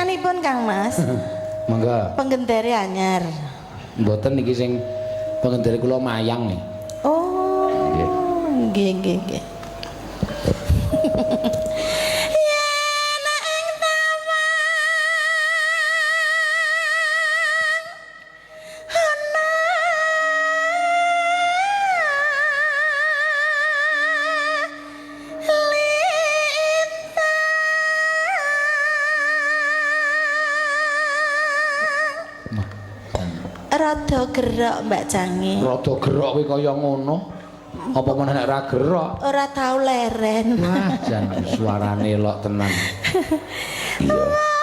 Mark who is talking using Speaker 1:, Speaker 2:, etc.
Speaker 1: Panjenenganipun Kang Mas.
Speaker 2: Mangga.
Speaker 1: Penggendari anyar.
Speaker 2: Mboten niki sing pengendari kula Mayang nih.
Speaker 1: Oh. Nggih nggih nggih. Rada gerok Mbak Cangi.
Speaker 2: Rada gerok kuwi kaya ngono. Apa meneh nek ra gerok?
Speaker 1: Ora tau leren.
Speaker 2: Wah, jan suarane elok tenan. Iya.